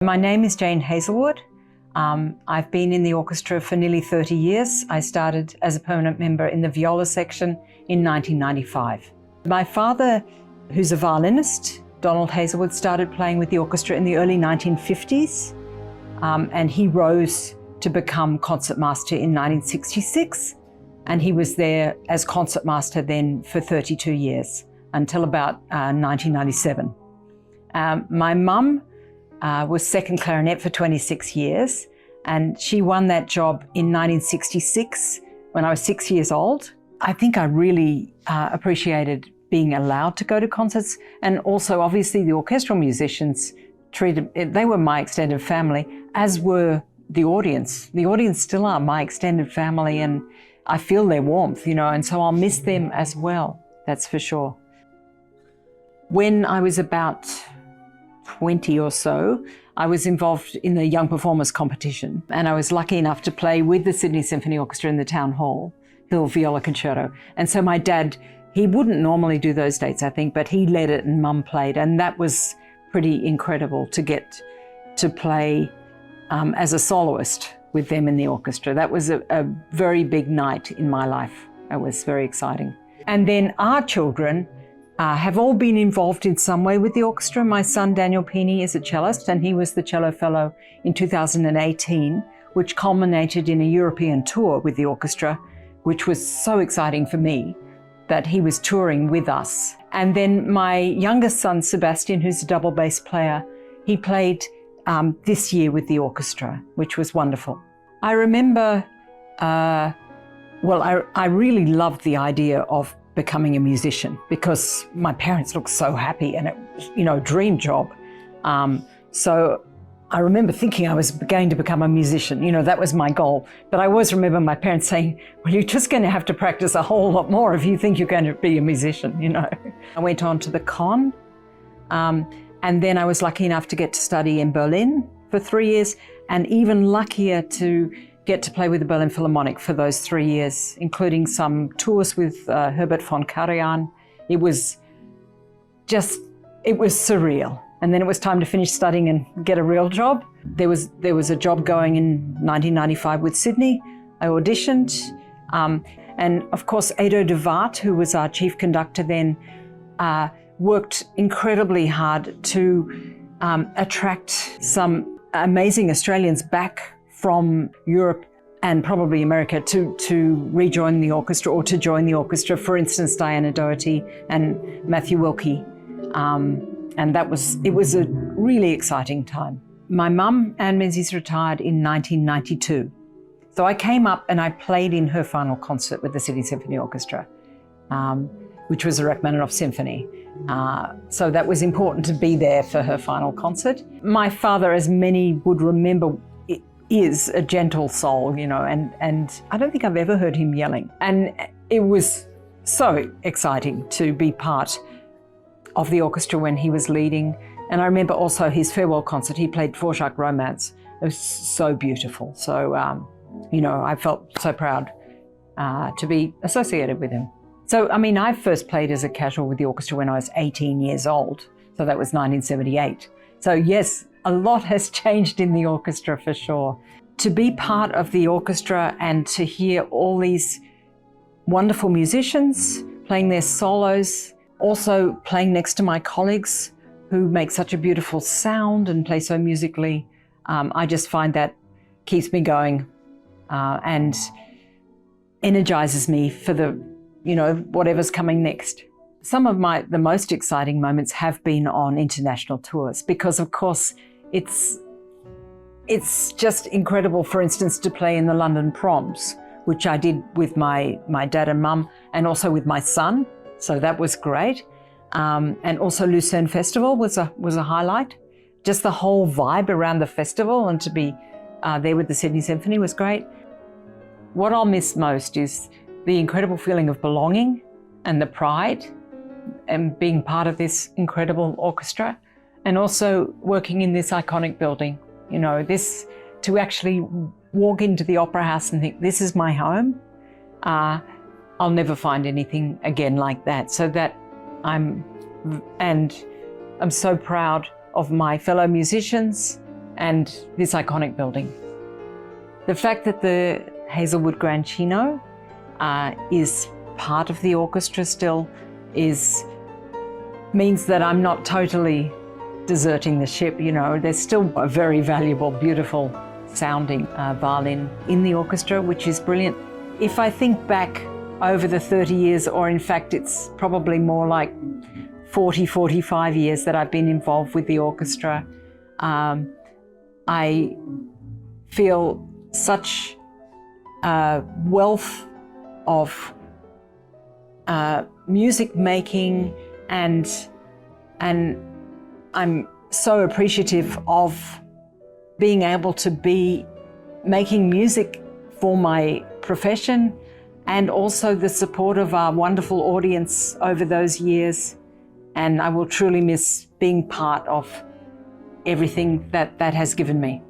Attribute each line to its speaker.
Speaker 1: My name is Jane Hazelwood. I've been in the orchestra for nearly 30 years. I started as a permanent member in the viola section in 1995. My father, who's a violinist, Donald Hazelwood, started playing with the orchestra in the early 1950s, and he rose to become concertmaster in 1966, and he was there as concertmaster then for 32 years until about 1997. My mum was second clarinet for 26 years, and she won that job in 1966 when I was 6 years old. I think I really appreciated being allowed to go to concerts, and also obviously the orchestral musicians they were my extended family, as were the audience. The audience still are my extended family, and I feel their warmth, and so I'll miss them as well, that's for sure. When I was about 20 or so, I was involved in the Young Performers competition, and I was lucky enough to play with the Sydney Symphony Orchestra in the Town Hall, the Viola concerto. And so my dad, he wouldn't normally do those dates, I think, but he led it and Mum played, and that was pretty incredible to get to play as a soloist with them in the orchestra. That was a very big night in my life. It was very exciting. And then our children have all been involved in some way with the orchestra. My son, Daniel Peeney, is a cellist, and he was the cello fellow in 2018, which culminated in a European tour with the orchestra, which was so exciting for me that he was touring with us. And then my youngest son, Sebastian, who's a double bass player, he played this year with the orchestra, which was wonderful. I remember, I really loved the idea of becoming a musician because my parents looked so happy, and it was, a dream job. So I remember thinking I was going to become a musician, that was my goal. But I always remember my parents saying, well, you're just going to have to practice a whole lot more if you think you're going to be a musician, I went on to the con, and then I was lucky enough to get to study in Berlin for 3 years, and even luckier to get to play with the Berlin Philharmonic for those 3 years, including some tours with Herbert von Karajan. It was surreal. And then it was time to finish studying and get a real job. There was a job going in 1995 with Sydney. I auditioned. And of course, Edo de Waart, who was our chief conductor then, worked incredibly hard to attract some amazing Australians back from Europe and probably America to rejoin the orchestra or to join the orchestra. For instance, Diana Doherty and Matthew Wilkie. And it was a really exciting time. My mum, Anne Menzies, retired in 1992. So I came up and I played in her final concert with the Sydney Symphony Orchestra, which was a Rachmaninoff symphony. So that was important to be there for her final concert. My father, as many would remember, is a gentle soul, and I don't think I've ever heard him yelling. And it was so exciting to be part of the orchestra when he was leading. And I remember also his farewell concert. He played Dvorak Romance. It was so beautiful. So, I felt so proud to be associated with him. So, I first played as a casual with the orchestra when I was 18 years old. So that was 1978. So yes, a lot has changed in the orchestra for sure. To be part of the orchestra and to hear all these wonderful musicians playing their solos, also playing next to my colleagues who make such a beautiful sound and play so musically, I just find that keeps me going and energizes me for whatever's coming next. Some of the most exciting moments have been on international tours because, of course, it's just incredible, for instance, to play in the London Proms, which I did with my dad and mum and also with my son. So that was great. And also Lucerne Festival was a highlight. Just the whole vibe around the festival and to be there with the Sydney Symphony was great. What I'll miss most is the incredible feeling of belonging and the pride and being part of this incredible orchestra, and also working in this iconic building. To actually walk into the Opera House and think, this is my home. I'll never find anything again like that. So that I'm so proud of my fellow musicians and this iconic building. The fact that the Hazelwood Grand Chino is part of the orchestra still means that I'm not totally deserting the ship. You know, there's still a very valuable, beautiful sounding violin in the orchestra, which is brilliant. If I think back over the 30 years, or in fact it's probably more like 40, 45 years that I've been involved with the orchestra, I feel such a wealth of music making, and I'm so appreciative of being able to be making music for my profession, and also the support of our wonderful audience over those years. And I will truly miss being part of everything that has given me.